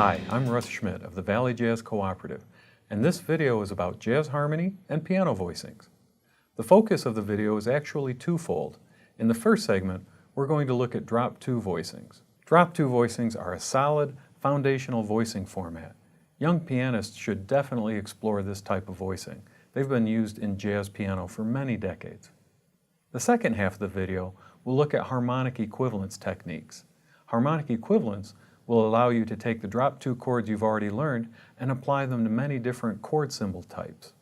Hi, I'm Russ Schmidt of the Valley Jazz Cooperative, and this video is about jazz harmony and piano voicings. The focus of the video is actually twofold. In the first segment, we're going to look at drop 2 voicings. Drop 2 voicings are a solid, foundational voicing format. Young pianists should definitely explore this type of voicing. They've been used in jazz piano for many decades. The second half of the video will look at harmonic equivalence techniques. Harmonic equivalence will allow you to take the drop 2 chords you've already learned and apply them to many different chord symbol types.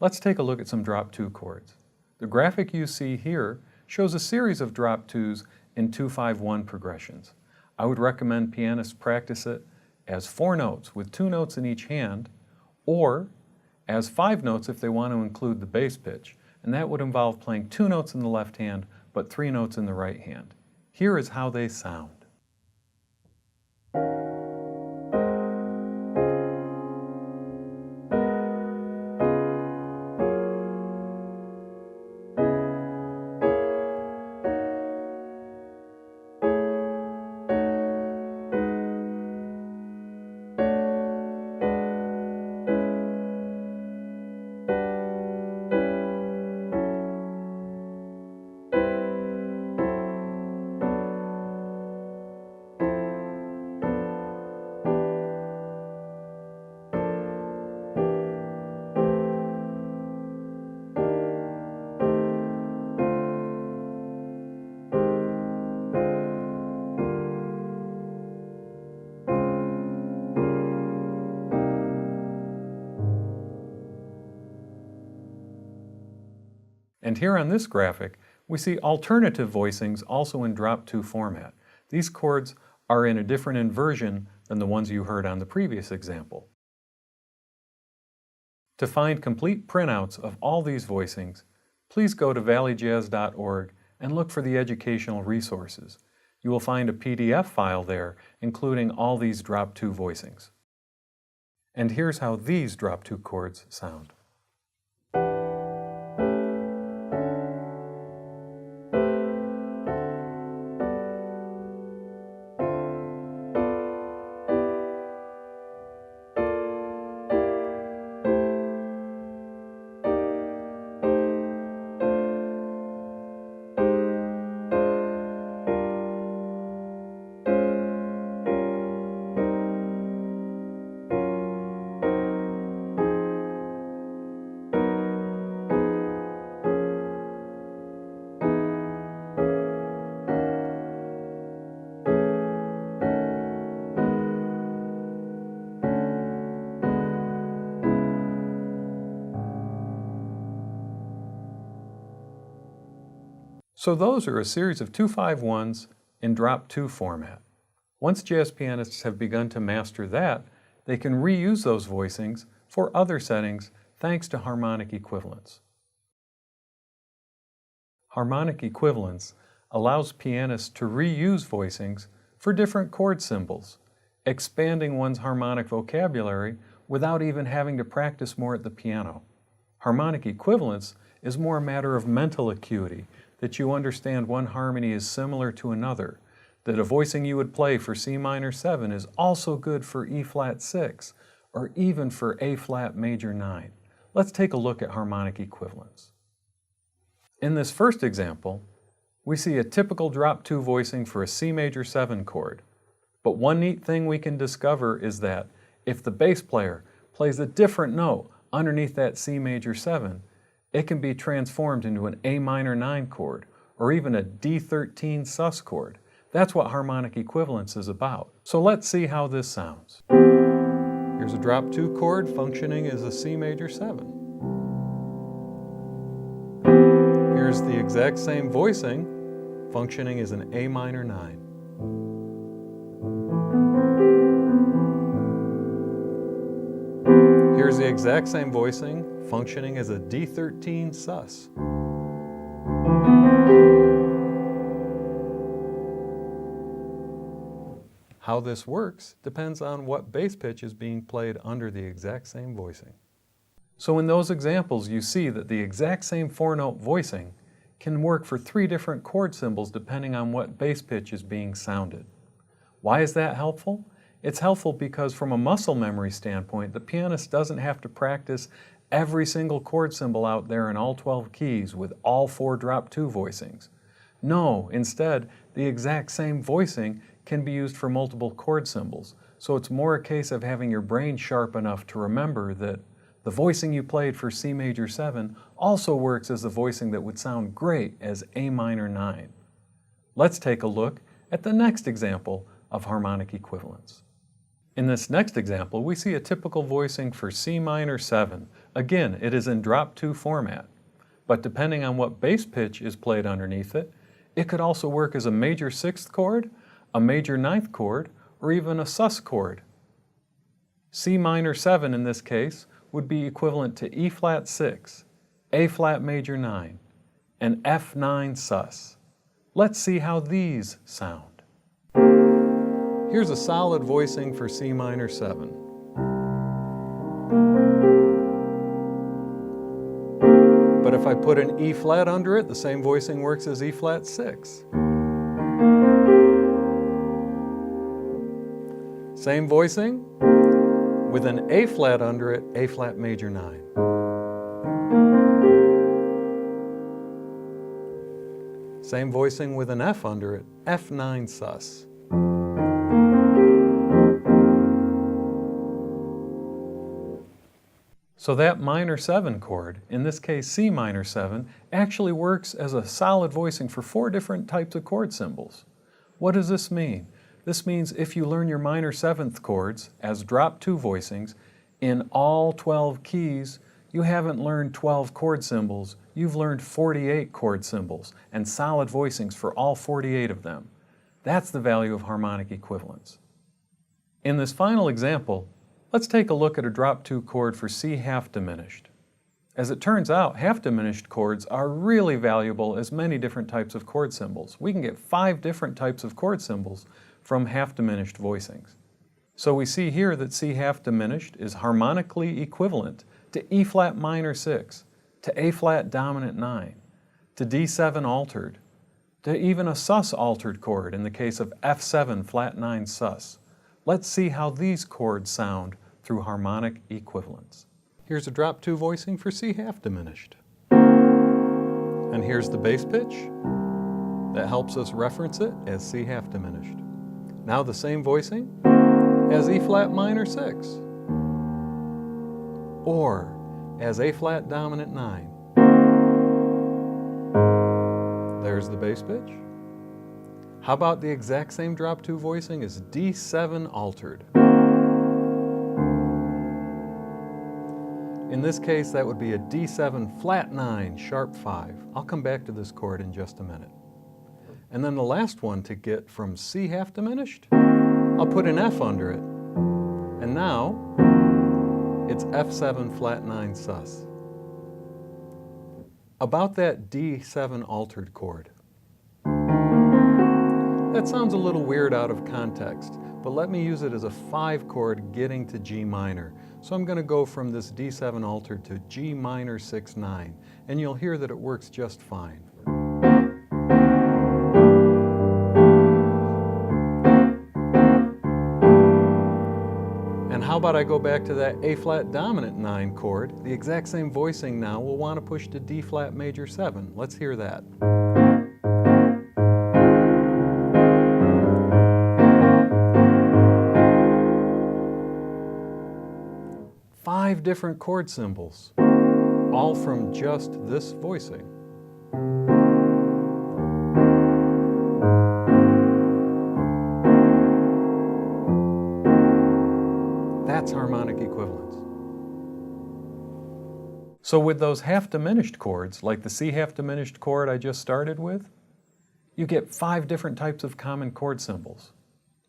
Let's take a look at some drop 2 chords. The graphic you see here shows a series of drop 2s in 2-5-1 progressions. I would recommend pianists practice it as 4 notes with 2 notes in each hand, or as 5 notes if they want to include the bass pitch, and that would involve playing 2 notes in the left hand but 3 notes in the right hand. Here is how they sound. And here on this graphic, we see alternative voicings also in drop 2 format. These chords are in a different inversion than the ones you heard on the previous example. To find complete printouts of all these voicings, please go to valleyjazz.org and look for the educational resources. You will find a PDF file there including all these drop 2 voicings. And here's how these drop 2 chords sound. So those are a series of 2-5-1s in drop 2 format. Once jazz pianists have begun to master that, they can reuse those voicings for other settings thanks to harmonic equivalence. Harmonic equivalence allows pianists to reuse voicings for different chord symbols, expanding one's harmonic vocabulary without even having to practice more at the piano. Harmonic equivalence is more a matter of mental acuity, that you understand one harmony is similar to another, that a voicing you would play for C minor 7 is also good for E flat 6, or even for A flat major 9. Let's take a look at harmonic equivalence. In this first example, we see a typical drop 2 voicing for a C major 7 chord. But one neat thing we can discover is that if the bass player plays a different note underneath that C major 7, it can be transformed into an A minor 9 chord, or even a D13 sus chord. That's what harmonic equivalence is about. So let's see how this sounds. Here's a drop 2 chord functioning as a C major 7. Here's the exact same voicing functioning as an A minor 9. Here's the exact same voicing functioning as a D13 sus. How this works depends on what bass pitch is being played under the exact same voicing. So in those examples you see that the exact same 4-note voicing can work for 3 different chord symbols depending on what bass pitch is being sounded. Why is that helpful? It's helpful because from a muscle memory standpoint, the pianist doesn't have to practice every single chord symbol out there in all 12 keys with all 4 drop 2 voicings. No, instead, the exact same voicing can be used for multiple chord symbols, so it's more a case of having your brain sharp enough to remember that the voicing you played for C major 7 also works as the voicing that would sound great as A minor 9. Let's take a look at the next example of harmonic equivalence. In this next example, we see a typical voicing for C minor 7. Again, it is in drop 2 format, but depending on what bass pitch is played underneath it, it could also work as a major 6th chord, a major 9th chord, or even a sus chord. C minor 7 in this case would be equivalent to E flat 6, A flat major 9, and F9 sus. Let's see how these sound. Here's a solid voicing for C minor 7. But if I put an E flat under it, the same voicing works as E flat 6. Same voicing with an A flat under it, A flat major 9. Same voicing with an F under it, F9 sus. So that minor 7 chord, in this case C minor 7, actually works as a solid voicing for 4 different types of chord symbols. What does this mean? This means if you learn your minor 7th chords as drop 2 voicings in all 12 keys, you haven't learned 12 chord symbols, you've learned 48 chord symbols and solid voicings for all 48 of them. That's the value of harmonic equivalence. In this final example, let's take a look at a drop 2 chord for C half diminished. As it turns out, half diminished chords are really valuable as many different types of chord symbols. We can get 5 different types of chord symbols from half diminished voicings. So we see here that C half diminished is harmonically equivalent to E flat minor 6, to A flat dominant 9, to D7 altered, to even a sus altered chord in the case of F7 flat 9 sus. Let's see how these chords sound through harmonic equivalence. Here's a drop 2 voicing for C half diminished. And here's the bass pitch that helps us reference it as C half diminished. Now the same voicing as E flat minor 6, or as A flat dominant 9. There's the bass pitch. How about the exact same drop 2 voicing as D7 altered? In this case, that would be a D7 flat 9 sharp 5. I'll come back to this chord in just a minute. And then the last one to get from C half diminished, I'll put an F under it. And now, it's F7 flat 9 sus. About that D7 altered chord. That sounds a little weird out of context, but let me use it as a 5 chord getting to G minor. So I'm going to go from this D7 altered to G minor 6-9, and you'll hear that it works just fine. And how about I go back to that A flat dominant 9 chord, the exact same voicing now, we'll want to push to D flat major 7. Let's hear that. Five different chord symbols, all from just this voicing. That's harmonic equivalence. So with those half diminished chords, like the C half diminished chord I just started with, you get 5 different types of common chord symbols.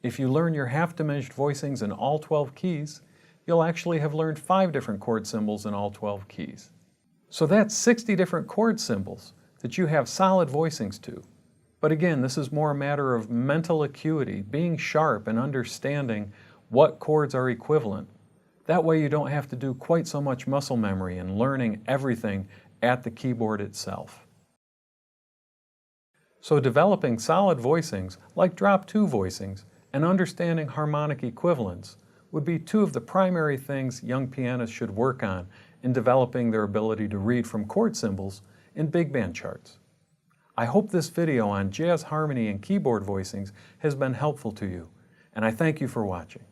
If you learn your half diminished voicings in all 12 keys, you'll actually have learned 5 different chord symbols in all 12 keys. So that's 60 different chord symbols that you have solid voicings to. But again, this is more a matter of mental acuity, being sharp and understanding what chords are equivalent. That way you don't have to do quite so much muscle memory and learning everything at the keyboard itself. So developing solid voicings, like drop 2 voicings, and understanding harmonic equivalence would be two of the primary things young pianists should work on in developing their ability to read from chord symbols in big band charts. I hope this video on jazz harmony and keyboard voicings has been helpful to you, and I thank you for watching.